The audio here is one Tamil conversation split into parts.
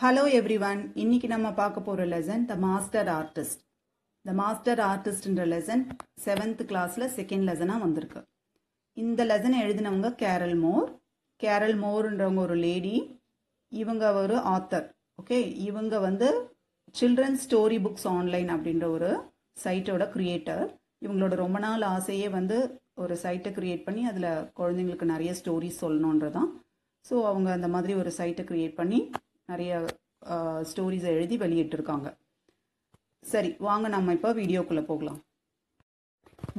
Hello everyone. இன்னைக்கு நம்ம பார்க்க போற lesson The Master Artist. The Master Artist என்ற lesson 7th classல second lesson-ஆ வந்திருக்கு. இந்த lesson எழுதினவங்க கேரல் மோர். கேரல் மோர்ன்றவங்க ஒரு லேடி. இவங்க ஒரு ஆத்தர். ஓகே, இவங்க வந்து சில்ட்ரன் ஸ்டோரி புக்ஸ் ஆன்லைன் அப்படின்ற ஒரு சைட்டோட கிரியேட்டர். இவங்களோட ரொம்ப நாள் ஆசையே வந்து ஒரு சைட்டை கிரியேட் பண்ணி அதில் குழந்தைங்களுக்கு நிறைய ஸ்டோரிஸ் சொல்லணுன்றதான். ஸோ அவங்க அந்த மாதிரி ஒரு சைட்டை கிரியேட் பண்ணி நிறைய ஸ்டோரிஸை எழுதி வெளியிட்டிருக்காங்க. சரி, வாங்க நம்ம இப்போ வீடியோக்குள்ளே போகலாம்.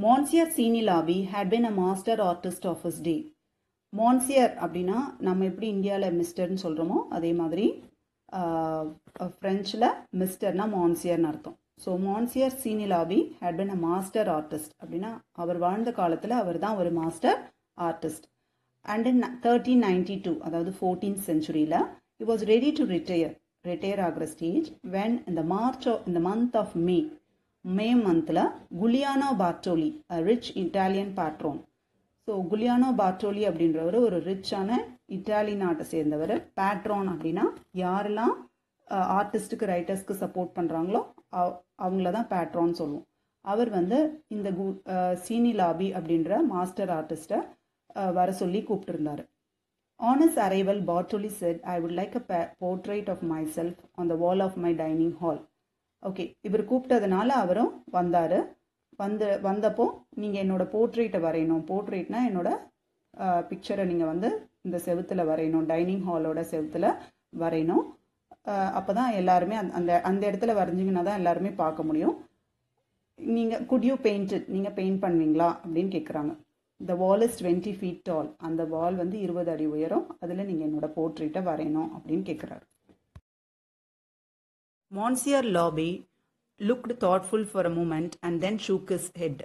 மான்சியர் சீனிலாபி had been a master artist of his day. மான்சியர் அப்படின்னா நம்ம எப்படி இந்தியாவில் மிஸ்டர்னு சொல்கிறோமோ அதே மாதிரி ஃப்ரெஞ்சில் மிஸ்டர்னா மான்சியர்னு அர்த்தம். ஸோ மான்சியர் சீனிலாபி had been a master artist அப்படின்னா அவர் வாழ்ந்த காலத்தில் அவர் தான் ஒரு மாஸ்டர் ஆர்டிஸ்ட். அண்ட் இன் 1392 அதாவது 14th centuryல he was ready to retire ஆகிற stage when in the month of May monthல Giuliano Bartoli a rich Italian patron. So Giuliano Bartoli அப்படின்றவர் ஒரு ரிச்சான இட்டாலி நாட்டை சேர்ந்தவர். பேட்ரான் அப்படின்னா யாரெல்லாம் ஆர்டிஸ்டுக்கு ரைட்டர்ஸ்க்கு சப்போர்ட் பண்ணுறாங்களோ அவங்கள தான் பேட்ரான் சொல்லுவோம். அவர் வந்து இந்த சீனிலாபி அப்படின்ற மாஸ்டர் ஆர்டிஸ்ட்டை வர சொல்லி கூப்பிட்டுருந்தாரு. On his arrival, Bartoli said, I would like a portrait of myself on the wall of my dining hall. Okay, இவர் கூப்பிட்டதுனால அவரும் வந்தார். வந்தப்போ நீங்கள் என்னோட போர்ட்ரேட்டை வரையணும். போர்ட்ரேட்னா என்னோட பிக்சரை நீங்கள் வந்து இந்த செவுத்தில் வரையணும், டைனிங் ஹாலோட செவுத்தில் வரையணும். அப்போ தான் எல்லாருமே அந்த இடத்துல வரைஞ்சிங்கன்னா தான் எல்லாருமே பார்க்க முடியும். நீங்கள் could you paint it, நீங்கள் பெயிண்ட் பண்ணுவீங்களா அப்படின்னு கேட்குறாங்க. The wall is 20 feet tall. அந்த வால் வந்து 20 அடி உயரம். அதில் நீங்கள் என்னோட போர்ட்ரேட்டை வரையணும் அப்படின்னு கேட்குறாரு. மான்சியர் lobby looked thoughtful for a moment and then shook his head.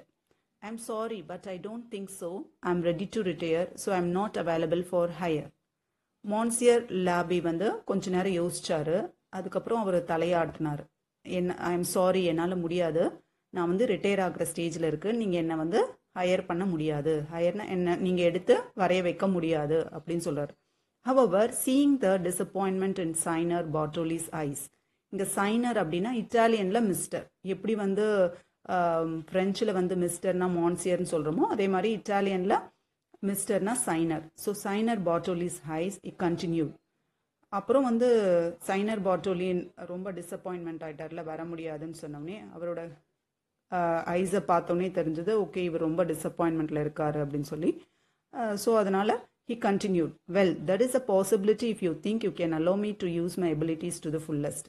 I'm sorry, but I don't think so. I'm ready to retire, so I'm not available for hire. Monsieur Labbe வந்து கொஞ்ச நேரம் யோசிச்சாரு. அதுக்கப்புறம் அவர் தலையாட்டினார். ஐம் சாரி, என்னால் முடியாது, நான் வந்து ரிட்டையர் ஆகிற ஸ்டேஜில் இருக்கு, நீங்கள் என்னை வந்து ஹையர் பண்ண முடியாது, ஹையர்னா என்ன நீங்கள் எடுத்து வரைய வைக்க முடியாது அப்படின்னு சொல்கிறார். However, seeing the disappointment in Signer Bartoli's eyes. இங்கே சைனர் அப்படின்னா இட்டாலியனில் மிஸ்டர். எப்படி வந்து ஃப்ரெஞ்சில் வந்து மிஸ்டர்னா மான்சியர்னு சொல்கிறோமோ அதே மாதிரி இட்டாலியனில் மிஸ்டர்னா signor. So signor Bartoli's eyes continued. அப்புறம் வந்து சைனர் பார்டோலின் ரொம்ப டிசப்பாயின்மெண்ட் ஆகிட்டார்ல, வர முடியாதுன்னு சொன்னோடனே அவரோட ஐஸை பார்த்தோன்னே தெரிஞ்சது, ஓகே இவர் ரொம்ப டிசப்பாயின்மெண்ட்டில் இருக்காரு அப்படின்னு சொல்லி. ஸோ அதனால் he continued, well, that is a possibility if you think you can allow me to use my abilities to the fullest.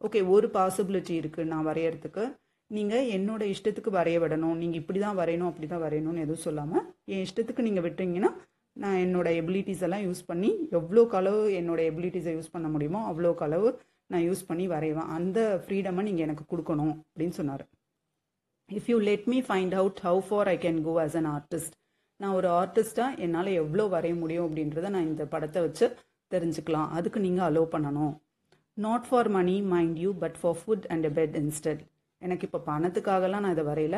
Okay, ஒரு பாசிபிலிட்டி இருக்குது நான் வரையறதுக்கு. நீங்கள் என்னோட இஷ்டத்துக்கு வரைய விடணும், நீங்கள் இப்படி தான் வரையணும் அப்படி தான் வரையணும்னு எதுவும் சொல்லாமல் என் இஷ்டத்துக்கு நீங்கள் விட்டீங்கன்னா நான் என்னோட எபிலிட்டிஸ் எல்லாம் யூஸ் பண்ணி எவ்வளோக்கு அளவு என்னோட எபிலிட்டிஸை யூஸ் பண்ண முடியுமோ அவ்வளோக்கு அளவு நான் யூஸ் பண்ணி வரைவேன். அந்த ஃப்ரீடமை நீங்கள் எனக்கு கொடுக்கணும் அப்படின்னு சொன்னார். If you let me find out how far I can go as an artist. நான் ஒரு ஆர்டிஸ்டாக என்னால் எவ்வளோ வரைய முடியும் அப்படின்றத நான் இந்த படத்தை வச்சு தெரிஞ்சுக்கலாம். அதுக்கு நீங்கள் அலோவ் பண்ணணும். Not for money, mind you, but for food and a bed instead. எனக்கு இப்போ பணத்துக்காகலாம் நான் இதை வரையல,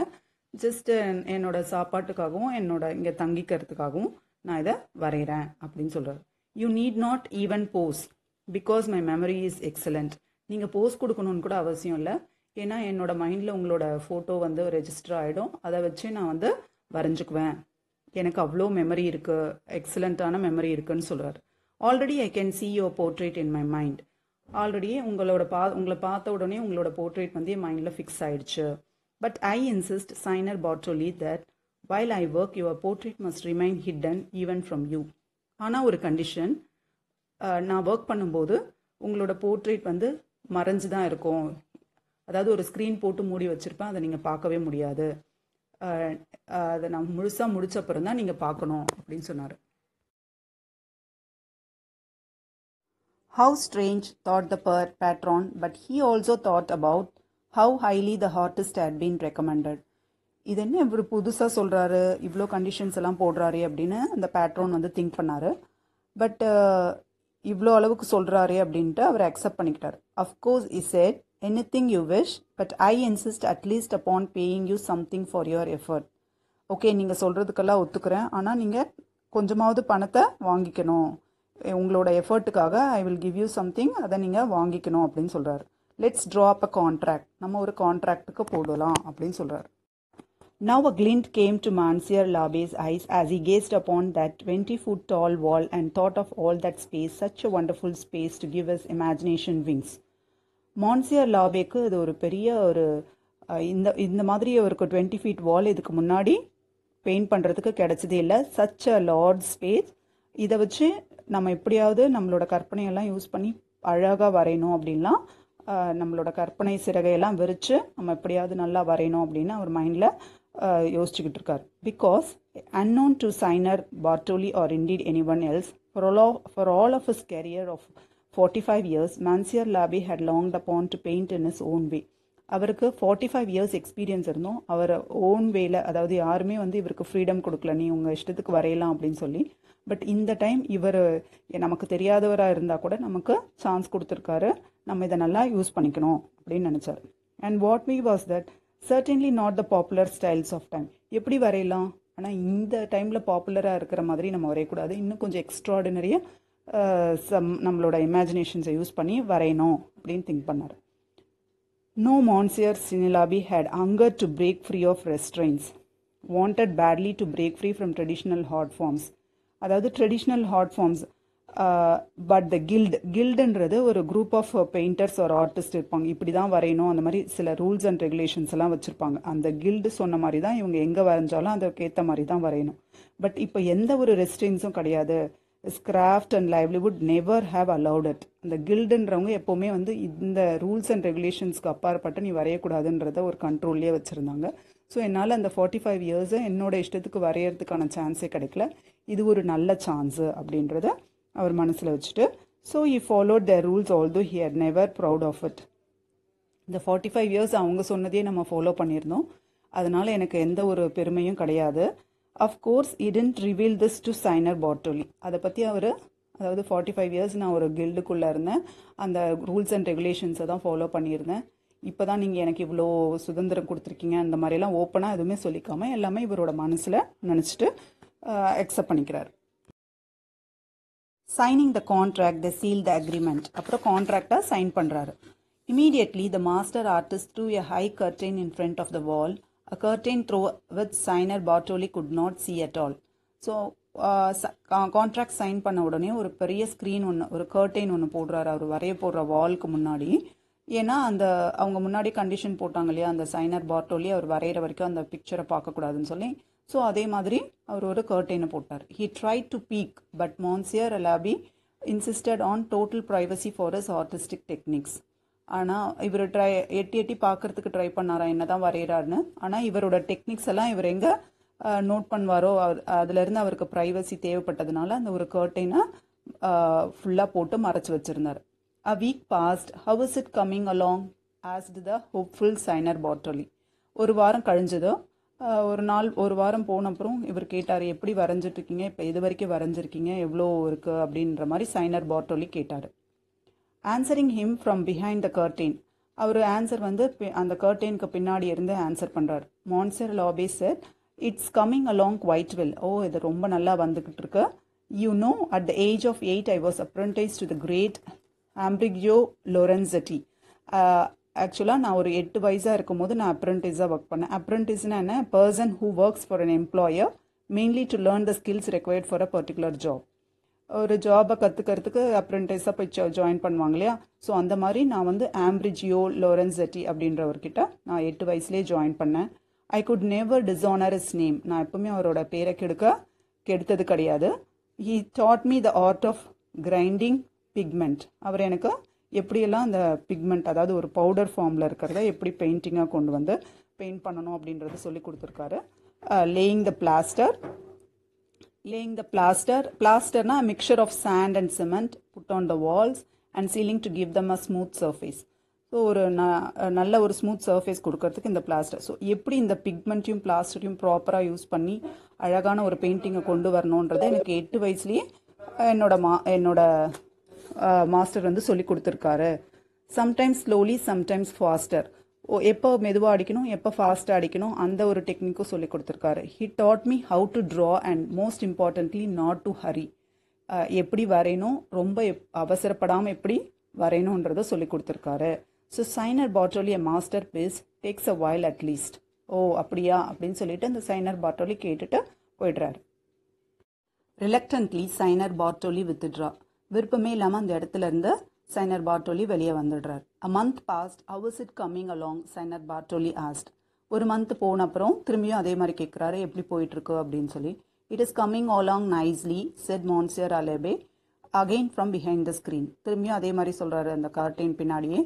ஜஸ்ட் என்னோட சாப்பாட்டுக்காகவும் என்னோட இங்கே தங்கிக்கிறதுக்காகவும் நான் இதை வரைகிறேன் அப்படின்னு சொல்கிறார். You need not even pose because my memory is excellent. நீங்கள் போஸ் கொடுக்கணும்னு கூட அவசியம் இல்லை, ஏன்னா என்னோட மைண்டில் உங்களோட ஃபோட்டோ வந்து ரெஜிஸ்டர் ஆகிடும், அதை வச்சு நான் வந்து வரைஞ்சிக்குவேன். எனக்கு அவ்வளோ மெமரி இருக்குது, எக்ஸலண்ட்டான மெமரி இருக்குன்னு சொல்கிறார். Already I can see your portrait in my mind. Already உங்களை பார்த்த உடனே உங்களோட போர்ட்ரேட் வந்து என் மைண்டில் ஃபிக்ஸ் ஆயிடுச்சு. But I insist signor Bartoli that while I work your portrait must remain hidden even from you. ஆனால் ஒரு கண்டிஷன், நான் ஒர்க் பண்ணும்போது உங்களோட போர்ட்ரேட் வந்து மறைஞ்சு தான் இருக்கும், அதாவது ஒரு ஸ்க்ரீன் போட்டு மூடி வச்சுருப்பேன், அதை நீங்கள் பார்க்கவே முடியாது, அதை நான் முழுசாக முடிச்ச அப்புறம் தான் நீங்கள் பார்க்கணும் அப்படின்னு சொன்னார். How strange, thought the patron, but he also thought about how highly the artist had been recommended. இது என்ன இவர் புதுசாக சொல்கிறாரு, இவ்வளோ கண்டிஷன்ஸ் எல்லாம் போடுறாரு அப்படின்னு அந்த பேட்ரோன் வந்து திங்க் பண்ணார். பட் இவ்வளோ அளவுக்கு சொல்கிறாரு அப்படின்ட்டு அவர் அக்செப்ட் பண்ணிக்கிட்டார். Of course he said, anything you wish, but I insist at least upon paying you something for your effort. Okay, நீங்கள் சொல்கிறதுக்கெல்லாம் ஒத்துக்கிறேன், ஆனால் நீங்கள் கொஞ்சமாவது பணத்தை வாங்கிக்கணும், உங்களோட எஃபர்ட்டுக்காக I will give you something, அதை நீங்கள் வாங்கிக்கணும் அப்படின்னு சொல்கிறாரு. Let's draw up a contract, நம்ம ஒரு கான்ட்ராக்டுக்கு போடலாம் அப்படின்னு சொல்கிறார். Now a glint came to Monsieur Labbe's eyes as he gazed upon that 20-foot tall wall and thought of all that space, such a wonderful space to give his imagination wings. Monsieur Labbeக்கு இது ஒரு பெரிய ஒரு இந்த மாதிரி ஒரு 20 feet wall இதுக்கு முன்னாடி பெயிண்ட் பண்ணுறதுக்கு கிடைச்சதே இல்லை. Such a large space. இதை வச்சு நம்ம எப்படியாவது நம்மளோட கற்பனையெல்லாம் யூஸ் பண்ணி அழகாக வரையணும் அப்படின்லாம் நம்மளோட கற்பனை சிறகையெல்லாம் விரித்து நம்ம எப்படியாவது நல்லா வரையணும் அப்படின்னு அவர் மைண்டில் யோசிச்சுக்கிட்டு இருக்கார். Because unknown to signor Bartoli or indeed anyone else for all of his career of 45 years, Monsieur Labbe had longed upon to paint in his own way. அவருக்கு 45 years எக்ஸ்பீரியன்ஸ் இருந்தோம். அவர் ஓன் வேல, அதாவது யாருமே இவருக்கு ஃப்ரீடம் கொடுக்கல, நீ உங்கள் இஷ்டத்துக்கு வரையலாம் அப்படின்னு சொல்லி. பட் இந்த டைம் இவர் நமக்கு தெரியாதவராக இருந்தால் கூட நமக்கு சான்ஸ் கொடுத்துருக்காரு, நம்ம இதை நல்லா யூஸ் பண்ணிக்கணும் அப்படின்னு நினச்சார். And what me was that certainly not the popular styles of time. எப்படி வரையலாம், ஆனால் இந்த டைமில் பாப்புலராக இருக்கிற மாதிரி நம்ம வரையக்கூடாது, இன்னும் கொஞ்சம் எக்ஸ்ட்ராடினரியாக நம்மளோட இமேஜினேஷன்ஸை யூஸ் பண்ணி வரையணும் அப்படின்னு திங்க் பண்ணார். No, Monsieur Labbe had hungered to break free of restraints, wanted badly to break free from traditional art forms. அதாவது traditional art forms. But the கில்டுன்றது ஒரு குரூப் ஆஃப் பெயிண்டர்ஸ் ஒரு ஆர்டிஸ்ட் இருப்பாங்க, இப்படி தான் வரையணும், அந்த மாதிரி சில ரூல்ஸ் அண்ட் ரெகுலேஷன்ஸ் எல்லாம் வச்சுருப்பாங்க. அந்த கில்டு சொன்ன மாதிரி தான் இவங்க எங்கே வரைஞ்சாலும் அதுக்கேற்ற மாதிரி தான் வரையணும். பட் இப்போ எந்த ஒரு ரெஸ்ட்ரிக்ஷன்ஸும் கிடையாது. Craft and livelihood never have allowed it. அந்த கில்டுன்றவங்க எப்போவுமே இந்த ரூல்ஸ் அண்ட் ரெகுலேஷன்ஸ்க்கு அப்பாற்பட்டு நீ வரையக்கூடாதுன்றத ஒரு கண்ட்ரோல்லே வச்சுருந்தாங்க. ஸோ என்னால் அந்த 45 இயர்ஸை என்னோட இஷ்டத்துக்கு வரையறதுக்கான சான்ஸே கிடைக்கல, இது ஒரு நல்ல சான்ஸு அப்படின்றத அவர் மனசில் வச்சுட்டு, so he followed the rules although he had never proud of it. இந்த 45 இயர்ஸ் அவங்க சொன்னதையே நம்ம ஃபாலோ பண்ணியிருந்தோம், அதனால் எனக்கு எந்த ஒரு பெருமையும் கிடையாது. Of course he didn't reveal this to Signer Bartoli. அதை பற்றி அவர், அதாவது 45 இயர்ஸ் நான் ஒரு கில்டுக்குள்ளே இருந்தேன், அந்த ரூல்ஸ் அண்ட் ரெகுலேஷன்ஸை தான் ஃபாலோ பண்ணியிருந்தேன், இப்போ தான் நீங்கள் எனக்கு இவ்வளோ சுதந்திரம் கொடுத்துருக்கீங்க, அந்த மாதிரிலாம் ஓப்பனாக எதுவுமே சொல்லிக்காமல் எல்லாமே இவரோட மனசில் நினச்சிட்டு அக்செப்ட் பண்ணிக்கிறார். Signing the contract, the seal the agreement. அப்புறம் கான்ட்ராக்டாக சைன் பண்ணுறாரு. Immediately the master artist threw a high curtain in front of the wall, a curtain through which signer Bartoli could not see at all. So contract sign பண்ண உடனே ஒரு பெரிய ஸ்க்ரீன் ஒன்று, ஒரு கர்டைன் ஒன்று போடுறாரு அவர் வரைய போடுற வால்க்கு முன்னாடி. ஏன்னா அவங்க முன்னாடி கண்டிஷன் போட்டாங்க இல்லையா, அந்த சைனர் பார்ட்டோலி அவர் வரைகிற வரைக்கும் அந்த பிக்சரை பார்க்கக்கூடாதுன்னு சொல்லி. ஸோ அதே மாதிரி அவர் ஒரு கர்டைனை போட்டார். He tried to peek but Monsieur Labbe insisted on total privacy for his artistic techniques. ஆனால் இவர் எட்டி பார்க்கறதுக்கு ட்ரை பண்ணாரா என்ன தான் வரைகிறாருன்னு. ஆனால் இவரோட டெக்னிக்ஸ் எல்லாம் இவர் எங்கே நோட் பண்ணுவாரோ அதுலேருந்து அவருக்கு ப்ரைவசி தேவைப்பட்டதுனால அந்த ஒரு கர்டைனை ஃபுல்லாக போட்டு மறைச்சி வச்சுருந்தார். A week passed. How is it coming along? asked the hopeful Signer Bartoli. ஒரு வாரம் கழிஞ்சதோ, ஒரு வாரம் போன அப்புறம் இவர் கேட்டார், எப்படி வரைஞ்சிட்ருக்கீங்க, இப்போ இது வரைக்கும் வரைஞ்சிருக்கீங்க, எவ்வளோ இருக்குது அப்படின்ற மாதிரி சைனர் பார்ட்டோலி கேட்டார். Answering him from behind the curtain. அவர் ஆன்சர் அந்த கர்டைனுக்கு பின்னாடி இருந்து ஆன்சர் பண்ணுறார். Monsieur Labbe said, it's coming along quite well. ஓ, இது ரொம்ப நல்லா வந்துக்கிட்டு இருக்கு. You know, at the age of 8 I was apprenticed to the great Ambrogio Lorenzetti. ஆக்சுவலாக நான் ஒரு 8 வயசாக இருக்கும் போது நான் அப்ரெண்டிஸாக ஒர்க் பண்ணேன். அப்ரெண்டிஸ்னா என்ன? Person who works for an employer mainly to learn the skills required for a particular job. ஒரு ஜாபை கற்றுக்கிறதுக்கு அப்ரெண்டிஸாக போய் ஜாயின் பண்ணுவாங்க இல்லையா. ஸோ அந்த மாதிரி நான் ஆம்பிரிஜியோ லோரன்செட்டி அப்படின்றவர்கிட்ட நான் 8 வயசுலேயே ஜாயின் பண்ணேன். I could never dishonour his name. நான் எப்பவுமே அவரோட பேரை கெடுத்தது கிடையாது. He taught me the art of grinding pigment. அவர் எனக்கு எப்படியெல்லாம் அந்த பிக்மெண்ட், அதாவது ஒரு பவுடர் ஃபார்மில் இருக்கிறத எப்படி பெயிண்டிங்காக கொண்டு வந்து பெயிண்ட் பண்ணணும் அப்படின்றத சொல்லி கொடுத்துருக்காரு. லேயிங் த பிளாஸ்டர்னா mixture of sand and cement put on the walls and ceiling to give them a smooth surface. So ஒரு நல்ல ஒரு ஸ்மூத் சர்ஃபேஸ் கொடுக்கறதுக்கு இந்த பிளாஸ்டர். ஸோ எப்படி இந்த பிக்மெண்ட்டையும் பிளாஸ்டரையும் ப்ராப்பராக யூஸ் பண்ணி அழகான ஒரு பெயிண்டிங்கை கொண்டு வரணுன்றதை எனக்கு 8 வயசுலேயே என்னோட மாஸ்டர் சொல்லி கொடுத்துருக்காரு. Sometimes slowly sometimes faster. எப்போ மெதுவாக அடிக்கணும், எப்போ ஃபாஸ்ட்டாக அடிக்கணும், அந்த ஒரு டெக்னிக்கும் சொல்லி கொடுத்துருக்காரு. He taught me how to draw and most importantly not to hurry. எப்படி வரையணும், ரொம்ப அவசரப்படாமல் எப்படி வரையணுன்றதை சொல்லி கொடுத்துருக்காரு. So signor Bartoli a master piece takes a while at least. ஓ அப்படியா அப்படின்னு சொல்லிட்டு அந்த சைனர் பாட்டோலி கேட்டுட்டு போயிடுறாரு. Reluctantly signor Bartoli withdraw. விருப்பமே இல்லாமல் அந்த இடத்துல இருந்து சைனர் பாட்டோலி வெளியே வந்துடுறார். A month passed. How is it coming along? Signor Bartoli asked. ஒரு மந்த் போன அப்புறம் திரும்பியும் அதே மாதிரி கேட்குறாரு, எப்படி போயிட்டு இருக்கு அப்படின்னு சொல்லி. It is coming along nicely, said Monsieur Alebe, again from behind the screen. திரும்பியும் அதே மாதிரி சொல்றாரு, அந்த கார்டீன் பின்னாடியே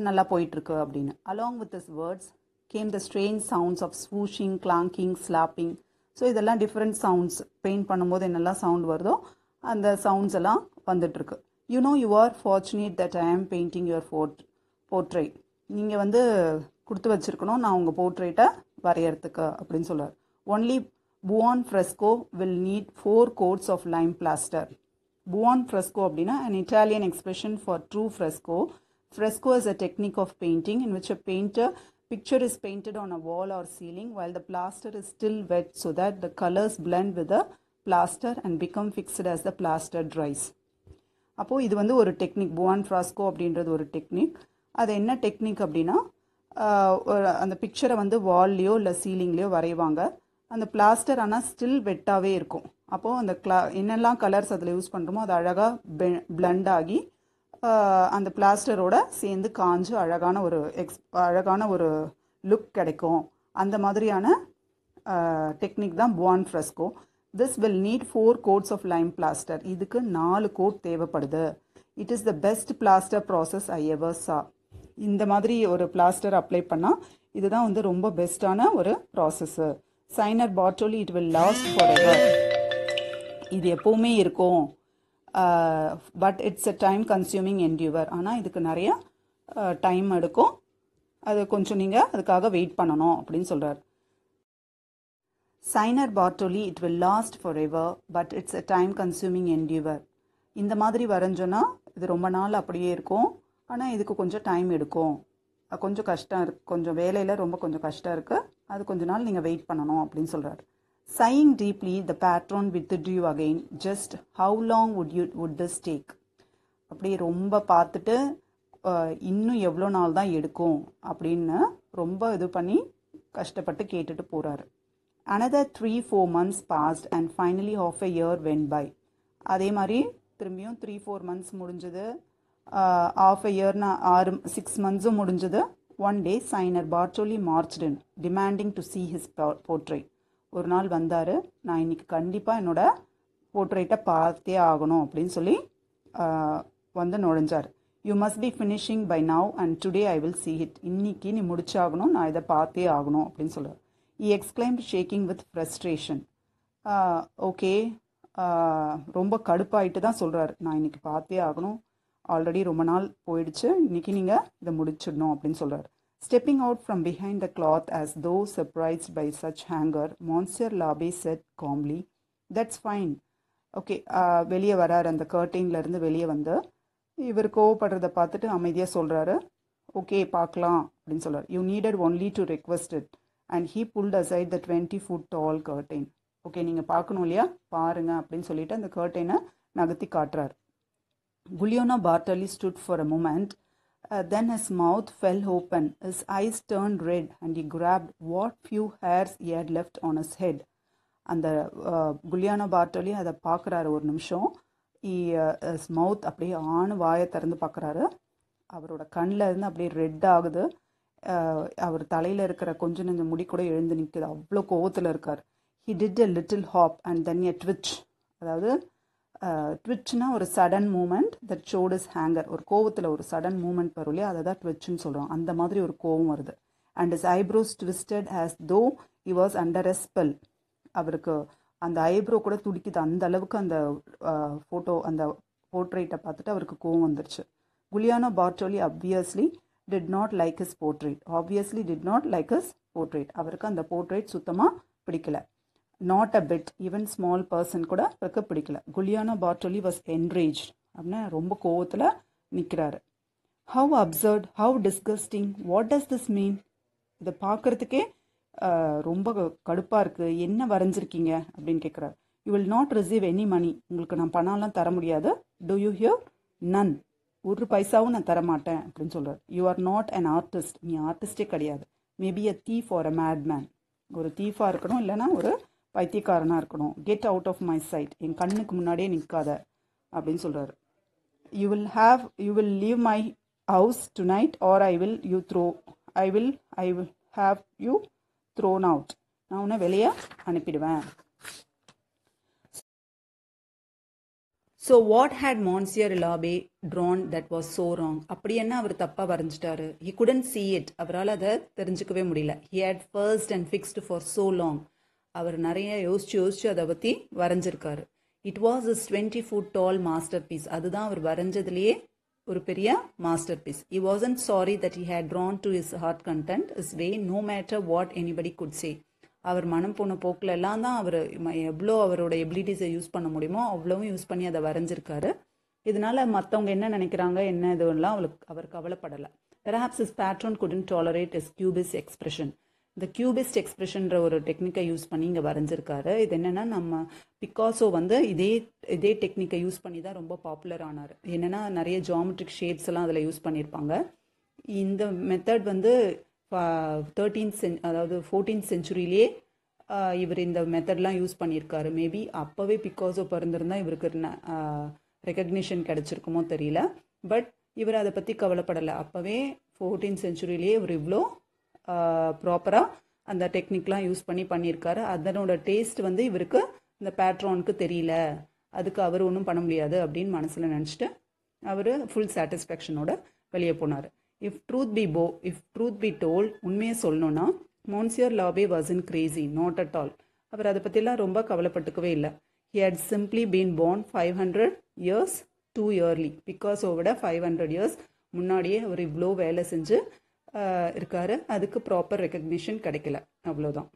நல்லா போயிட்டு இருக்கு அப்படின்னு. Along with his words came the strange sounds of swooshing, clanking, slapping. So இதெல்லாம் டிஃப்ரெண்ட் சவுண்ட்ஸ். பெயிண்ட் பண்ணும்போது என்னெல்லாம் சவுண்ட் வருதோ அந்த சவுண்ட்ஸ் எல்லாம் வந்துட்டுருக்கு. You know you are fortunate that I ஆம் பெயிண்டிங் யுவர் போர்ட்ரைட். நீங்கள் வந்து கொடுத்து வச்சுருக்கணும் நான் உங்கள் போர்ட்ரைட்டை வரையறதுக்கு அப்படின்னு சொல்கிறார். Only buon fresco will need 4 coats of lime plaster. Buon fresco அப்படின்னா an Italian expression for true fresco. Fresco is a technique of painting in which a picture is painted on a wall or ceiling while the plaster is still wet so that the colors blend with the plaster and become fixed as the plaster dries. அப்போது இது வந்து ஒரு டெக்னிக். buon fresco அப்படின்றது ஒரு டெக்னிக். அது என்ன டெக்னிக் அப்படின்னா, அந்த பிக்சரை வந்து வால்லையோ இல்லை சீலிங்லேயோ வரைவாங்க. அந்த பிளாஸ்டர் ஆனால் ஸ்டில் வெட்டாகவே இருக்கும். அப்போது அந்த என்னெல்லாம் கலர்ஸ் அதில் யூஸ் பண்ணுறோமோ அது அழகாக பிளண்ட் ஆகி அந்த பிளாஸ்டரோட சேர்ந்து காஞ்சு அழகான ஒரு லுக் கிடைக்கும். அந்த மாதிரியான டெக்னிக் தான் buon fresco. This will need 4 coats of lime plaster. இதுக்கு 4 கோட் தேவைப்படுது. It is the best plaster process I ever saw. இந்த மாதிரி ஒரு பிளாஸ்டர் அப்ளை பண்ணால் இதுதான் வந்து ரொம்ப பெஸ்ட்டான ஒரு process. Signor Bartoli it will last forever. இது எப்போவுமே இருக்கும். But it's a time consuming endeavour. ஆனால் இதுக்கு நிறையா டைம் எடுக்கும். அது கொஞ்சம் நீங்கள் அதுக்காக வெயிட் பண்ணணும் அப்படின்னு சொல்கிறார். Signor Bartoli it will last forever but it's a time consuming endeavour. இந்த மாதிரி வரைஞ்சோன்னா இது ரொம்ப நாள் அப்படியே இருக்கும். ஆனால் இதுக்கு கொஞ்சம் டைம் எடுக்கும். கொஞ்சம் கஷ்டம் இருக்குது. கொஞ்சம் வேலையில் ரொம்ப கொஞ்சம் கஷ்டம் இருக்குது. அது கொஞ்ச நாள் நீங்கள் வெயிட் பண்ணணும் அப்படின்னு சொல்கிறார். Sighing deeply, the patron withdrew again. Just how long would this take? அப்படி ரொம்ப பார்த்துட்டு இன்னும் எவ்வளோ நாள் தான் எடுக்கும் அப்படின்னு ரொம்ப இது பண்ணி கஷ்டப்பட்டு கேட்டுட்டு போகிறாரு. Another 3-4 months passed and finally half a year went by. அதே மாதிரி திரும்பியும் 3-4 months முடிஞ்சது. half a yearனா 6 months முடிஞ்சது. One day Siner Bartoli marched in, demanding to see his portrait. ஒரு நாள் வந்தார், நான் இன்னைக்கு கண்டிப்பாக என்னோட போர்ட்ரைட்டை பார்த்தே ஆகணும் அப்படின்னு சொல்லி வந்து நுழைஞ்சார். You must be finishing by now and today I will see it. இன்னைக்கு நீ முடிச்சாகணும், நான் இதை பார்த்தே ஆகணும் அப்படின்னு சொல்லுவார். he exclaimed shaking with frustration. Okay, ரொம்ப கடுப்பாயிட்டு தான் சொல்கிறார், நான் இன்னைக்கு பார்த்தே ஆகணும், ஆல்ரெடி ரொம்ப நாள் போயிடுச்சு, இன்னைக்கு நீங்கள் இதை முடிச்சிடணும் அப்படின்னு சொல்கிறார். Stepping out from behind the cloth as though surprised by such anger, Monsieur l'Abbé said calmly, "That's fine." Okay, வெளியே வரார். அந்த கர்டெயின்லேருந்து வெளியே வந்து இவர் கோவப்படுறதை பார்த்துட்டு அமைதியாக சொல்கிறாரு, ஓகே பார்க்கலாம் அப்படின்னு சொல்கிறார். You needed only to request it and he pulled aside the 20 foot tall curtain. Okay, நீங்கள் பார்க்கணும் இல்லையா, பாருங்க அப்படின்னு சொல்லிட்டு அந்த கர்டெயினை நகர்த்தி காட்டுறார். Guglielmo Bartoli stood for a moment. Then his mouth fell open, his eyes turned red, and he grabbed what few hairs he had left on his head. அந்த குலியானோ பார்ட்டோலி அதை பார்க்குறாரு ஒரு நிமிஷம். his mouth அப்படியே வாயை திறந்து பார்க்குறாரு. அவரோட கண்ணில் இருந்து அப்படியே ரெட் ஆகுது. அவர் தலையில் இருக்கிற கொஞ்சம் நெஞ்ச முடி கூட எழுந்து நிற்குது. அவ்வளோ கோவத்தில் இருக்கார். he did a little hop and then a twitch. அதாவது ட்விட்ச்னா ஒரு sudden movement that showed his anger. ஒரு கோவத்தில் ஒரு சடன் மூமெண்ட் வரும் இல்லையா, அதை தான் ட்விட்ச்னு சொல்கிறோம். அந்த மாதிரி ஒரு கோவம் வருது. And is eyebrows twisted as though he was under a spell. அவருக்கு அந்த ஐப்ரோ கூட துடிக்குது. அந்த அளவுக்கு அந்த அந்த போர்ட்ரைட்டை பார்த்துட்டு அவருக்கு கோவம் வந்துருச்சு. Giuliano Bartoli obviously did not like his portrait. அவருக்கு அந்த போர்ட்ரைட் சுத்தமாக பிடிக்கல. Not a bit, even small person கூட அவருக்கு பிடிக்கல. குலியானோ பார்ட்டோலி வாஸ் என்ரேஜ்ட் அப்படின்னா ரொம்ப கோவத்தில் நிற்கிறாரு. How absurd, how disgusting, what does this mean? இதை பார்க்குறதுக்கே ரொம்ப கடுப்பாக இருக்குது, என்ன வரைஞ்சிருக்கீங்க அப்படின்னு கேட்குறாரு. You will not receive any money. உங்களுக்கு நான் பணம்லாம் தர முடியாது. Do you hear? நன். ஒரு பைசாவும் நான் தரமாட்டேன் அப்படின்னு சொல்கிறார். You are not an artist. நீ ஆர்டிஸ்டே கிடையாது. Maybe a thief or a madman. ஒரு தீஃபாக இருக்கணும், இல்லைனா ஒரு பைத்தியக்காரனாக இருக்கணும். Get out of my sight. என் கண்ணுக்கு முன்னாடியே நிற்காத அப்படின்னு சொல்கிறாரு. You will leave my house tonight or I will have you thrown out. நான் உன்னை வெளியே அனுப்பிடுவேன். So what had Monsieur Labbe drawn that was so wrong? அப்படி என்ன அவர் தப்பாக வரைஞ்சிட்டாரு? He couldn't see it. அவரால் அதை தெரிஞ்சுக்கவே முடியல. He had first and fixed for so long. அவர் நிறைய யோசிச்சு அதை பற்றி வரைஞ்சிருக்காரு. It was is 20 foot tall masterpiece. அதுதான் அவர் வரைஞ்சதுலேயே ஒரு பெரிய masterpiece. He wasn't sorry that he had drawn to his heart content, his way, no matter what anybody could say. அவர் மனம் போன போக்கில் எல்லாம் தான் அவர் எவ்வளோ அவரோட எபிலிட்டிஸை யூஸ் பண்ண முடியுமோ அவ்வளவும் யூஸ் பண்ணி அதை வரைஞ்சிருக்காரு. இதனால மற்றவங்க என்ன நினைக்கிறாங்க என்ன இதுவெல்லாம் அவர் கவலைப்படலை. Perhaps his patron couldn't tolerate his cubist expression. இந்த கியூபிஸ்ட் எக்ஸ்பிரஷன்ற ஒரு டெக்னிக்கை யூஸ் பண்ணி இங்கே வரைஞ்சிருக்காரு. இது என்னென்னா, நம்ம பிக்காசோ வந்து இதே டெக்னிக்கை யூஸ் பண்ணி தான் ரொம்ப பாப்புலர் ஆனார். என்னென்னா, நிறைய ஜியாமெட்ரிக் ஷேப்ஸ் எல்லாம் அதில் யூஸ் பண்ணியிருப்பாங்க. இந்த மெத்தட் வந்து 14th centuryலேயே இவர் இந்த மெத்தட்லாம் யூஸ் பண்ணியிருக்காரு. மேபி அப்போவே பிக்காசோ பிறந்திருந்தால் இவருக்கு ரெக்கக்னிஷன் கிடைச்சிருக்குமோ தெரியல. பட் இவர் அதை பற்றி கவலைப்படலை. அப்போவே 14th centuryலேயே இவர் இவ்வளோ ப்ராப்பராக அந்த டெக்னிக்லாம் யூஸ் பண்ணியிருக்காரு. அதனோட டேஸ்ட் வந்து இவருக்கு இந்த பேட்ரானுக்கு தெரியல, அதுக்கு அவர் ஒன்றும் பண்ண முடியாது அப்படின்னு மனசில் நினச்சிட்டு அவர் ஃபுல் சாட்டிஸ்ஃபேக்ஷனோட வெளியே போனார். இஃப் ட்ரூத் பி டோல்ட், உண்மையை சொல்லணும்னா Monsieur Labbe wasn't crazy, not at all. அவர் அதை பற்றிலாம் ரொம்ப கவலைப்பட்டுக்கவே இல்லை. He had simply been born 500 years too early. பிகாஸோட 500 years முன்னாடியே அவர் இவ்வளோ வேலை செஞ்சு இருக்காரு. அதுக்கு ப்ராப்பர் ரெக்கக்னிஷன் கிடைக்கல, அவ்வளோதான்.